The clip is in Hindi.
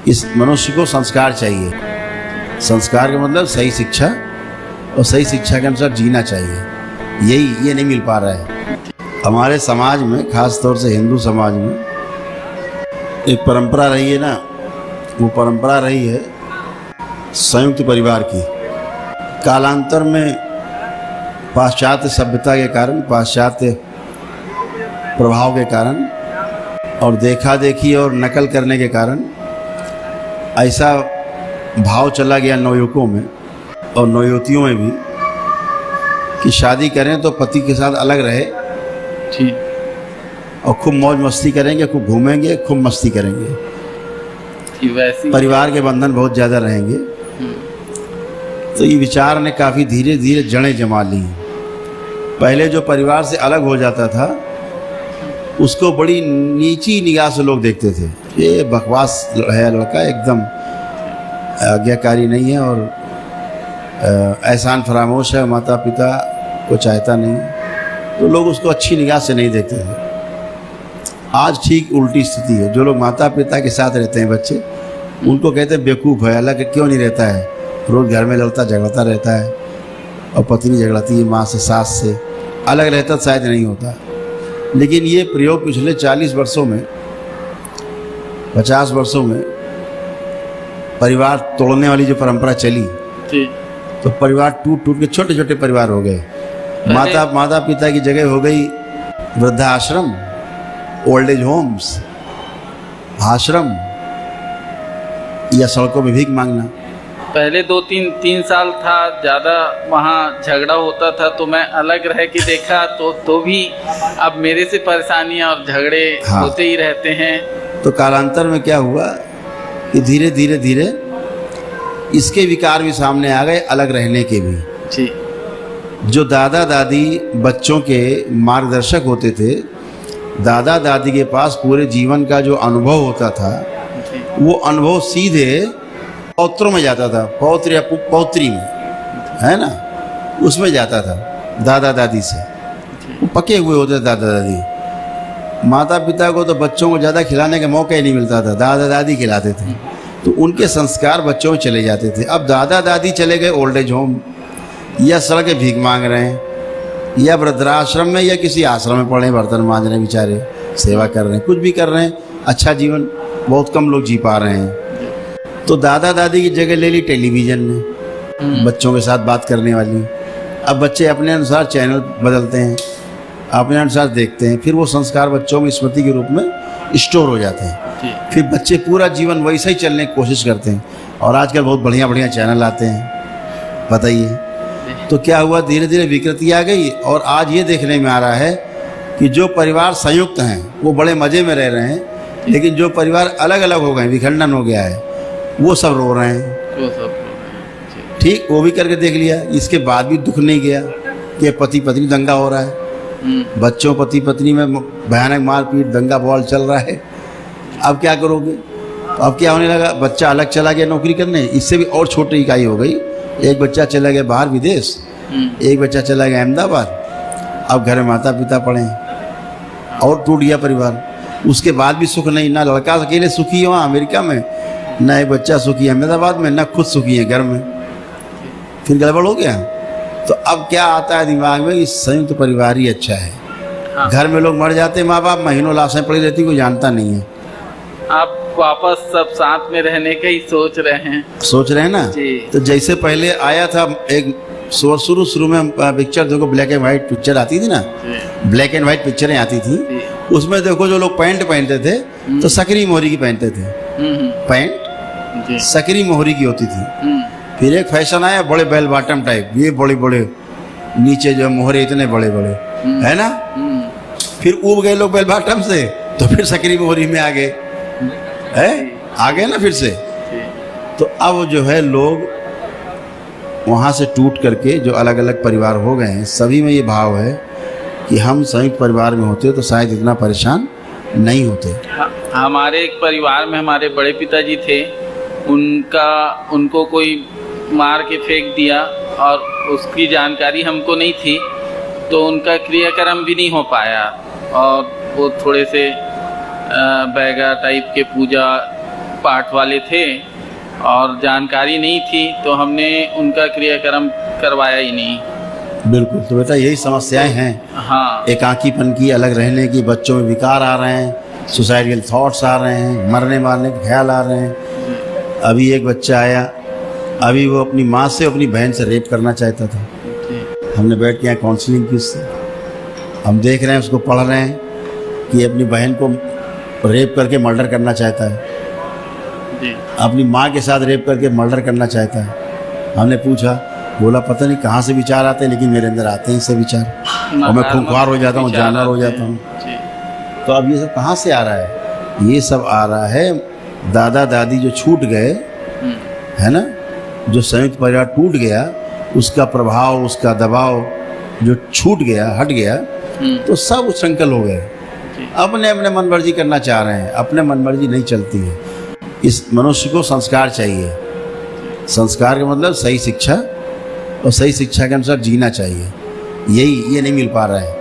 इस मनुष्य को संस्कार चाहिए। संस्कार का मतलब सही शिक्षा, और सही शिक्षा के अनुसार जीना चाहिए। ये नहीं मिल पा रहा है हमारे समाज में, खास तौर से हिंदू समाज में। एक परंपरा रही है ना, वो परंपरा रही है संयुक्त परिवार की। कालांतर में पाश्चात्य सभ्यता के कारण, पाश्चात्य प्रभाव के कारण और देखा देखी और नकल करने के कारण ऐसा भाव चला गया नवयुवकों में और नवयुवतियों में भी कि शादी करें तो पति के साथ अलग रहे जी, और खूब मौज मस्ती करेंगे, खूब घूमेंगे, खूब मस्ती करेंगे, कि वैसी परिवार के बंधन बहुत ज़्यादा रहेंगे। तो ये विचार ने काफ़ी धीरे धीरे जड़ें जमा ली। पहले जो परिवार से अलग हो जाता था उसको बड़ी नीची निगाह से लोग देखते थे, ये बकवास है लड़का, एकदम आज्ञाकारी नहीं है और एहसान फरामोश है, माता पिता को चाहता नहीं, तो लोग उसको अच्छी निगाह से नहीं देखते थे। आज ठीक उल्टी स्थिति है। जो लोग माता पिता के साथ रहते हैं बच्चे, उनको कहते हैं बेवकूफ़ है, अलग क्यों नहीं रहता है, रोज़ घर में लड़ता झगड़ता रहता है, और पत्नी झगड़ती है माँ से, सास से, अलग रहता शायद नहीं होता। लेकिन ये प्रयोग पिछले 40 वर्षों में, 50 वर्षों में परिवार तोड़ने वाली जो परंपरा चली, तो परिवार टूट टूट के छोटे छोटे परिवार हो गए। माता पिता की जगह हो गई वृद्धाश्रम, ओल्ड एज होम्स, आश्रम, या सड़कों में भीख मांगना। पहले 2-3 साल था, ज़्यादा वहाँ झगड़ा होता था तो मैं अलग रह के देखा तो भी अब मेरे से परेशानियाँ और झगड़े होते ही रहते हैं। तो कालांतर में क्या हुआ कि धीरे धीरे धीरे इसके विकार भी सामने आ गए, अलग रहने के भी जी। जो दादा दादी बच्चों के मार्गदर्शक होते थे, दादा दादी के पास पूरे जीवन का जो अनुभव होता था, वो अनुभव सीधे पौत्रों में जाता था, पौत्र या पौत्री में, है ना, उसमें जाता था दादा दादी से। वो पके हुए होते थे दादा दादी। माता पिता को तो बच्चों को ज़्यादा खिलाने का मौका ही नहीं मिलता था, दादा दादी खिलाते थे, तो उनके संस्कार बच्चों में चले जाते थे। अब दादा दादी चले गए ओल्ड एज होम, या सड़क भीख मांग रहे हैं, या वृद्धाश्रम में, या किसी आश्रम में पड़े बर्तन मांज रहे हैं, बेचारे सेवा कर रहे हैं, कुछ भी कर रहे हैं, अच्छा जीवन बहुत कम लोग जी पा रहे हैं। तो दादा दादी की जगह ले ली टेलीविज़न ने, बच्चों के साथ बात करने वाली। अब बच्चे अपने अनुसार चैनल बदलते हैं, अपने अनुसार देखते हैं, फिर वो संस्कार बच्चों में स्मृति के रूप में स्टोर हो जाते हैं। फिर बच्चे पूरा जीवन वैसे ही चलने की कोशिश करते हैं। और आजकल बहुत बढ़िया बढ़िया चैनल आते हैं, बताइए। तो क्या हुआ, धीरे धीरे विकृति आ गई। और आज ये देखने में आ रहा है कि जो परिवार संयुक्त हैं वो बड़े मज़े में रह रहे हैं, लेकिन जो परिवार अलग अलग हो गए, विखंडन हो गया है, वो सब रो रहे हैं। ठीक, वो भी करके देख लिया, इसके बाद भी दुख नहीं गया कि पति पत्नी दंगा हो रहा है, बच्चों पति पत्नी में भयानक मारपीट, दंगा बवाल चल रहा है। अब क्या करोगे? तो अब क्या होने लगा, बच्चा अलग चला गया नौकरी करने, इससे भी और छोटी इकाई हो गई। एक बच्चा चला गया बाहर विदेश, एक बच्चा चला गया अहमदाबाद, अब घर में माता पिता पड़े हैं, और टूट गया परिवार। उसके बाद भी सुख नहीं, ना लड़का अकेले सुखी है वहाँ अमेरिका में, ना एक बच्चा सुखी है अहमदाबाद में, ना खुद सुखी है घर में। फिर गड़बड़ हो गया। तो अब क्या आता है दिमाग में, इस संयुक्त परिवार ही अच्छा है। घर में लोग मर जाते, माँ बाप, महीनों लाशें पड़ी रहती, कोई जानता नहीं है। आप वापस सब साथ में रहने का ही सोच रहे हैं ना जी। तो जैसे पहले आया था एक शुरू में पिक्चर, देखो ब्लैक एंड व्हाइट पिक्चर आती थी ना, ब्लैक एंड व्हाइट पिक्चरें आती थी, उसमें देखो जो लोग पैंट पहनते थे तो सकरी मोहरी की पहनते थे, पैंट सकरी मोहरी की होती थी। फिर एक फैशन आया बड़े बेल बॉटम टाइप, ये बड़े बड़े नीचे जो मोहरे इतने बड़े बड़े, है ना। फिर उब गए लोग बेल बॉटम से, तो फिर सकरी मोहरी में आ गए, आ गए ना फिर से। तो अब जो है लोग वहाँ से टूट करके जो अलग अलग परिवार हो गए हैं, सभी में ये भाव है कि हम संयुक्त परिवार में होते तो शायद इतना परेशान नहीं होते। हमारे एक परिवार में हमारे बड़े पिताजी थे, उनको कोई मार के फेंक दिया और उसकी जानकारी हमको नहीं थी, तो उनका क्रियाक्रम भी नहीं हो पाया, और वो थोड़े से बैगा टाइप के पूजा पाठ वाले थे और जानकारी नहीं थी, तो हमने उनका क्रियाक्रम करवाया ही नहीं। बिल्कुल। तो बेटा यही समस्याएं हैं, हाँ एकाकीपन की, अलग रहने की, बच्चों में विकार आ रहे हैं, सुसाइडल थॉट्स आ रहे हैं, मरने मारने के ख्याल आ रहे हैं। अभी एक बच्चा आया, अभी वो अपनी माँ से अपनी बहन से रेप करना चाहता था। हमने बैठ के यहाँ काउंसलिंग की उससे, हम देख रहे हैं, उसको पढ़ रहे हैं कि अपनी बहन को रेप करके मर्डर करना चाहता है, जी अपनी माँ के साथ रेप करके मर्डर करना चाहता है। हमने पूछा, बोला पता नहीं कहाँ से विचार आते हैं, लेकिन मेरे अंदर आते हैं इससे विचार और मैं खूंखार हो जाता हूँ, जानवर हो जाता हूँ। जी तो अब ये सब कहाँ से आ रहा है? ये सब आ रहा है दादा दादी जो छूट गए, है ना, जो संयुक्त परिवार टूट गया, उसका प्रभाव, उसका दबाव जो छूट गया, हट गया, तो सब उच्छृंखल हो गए, अपने अपने मनमर्जी करना चाह रहे हैं। अपने मनमर्जी नहीं चलती है। इस मनुष्य को संस्कार चाहिए। संस्कार का मतलब सही शिक्षा, और सही शिक्षा के अनुसार जीना चाहिए। ये नहीं मिल पा रहा है।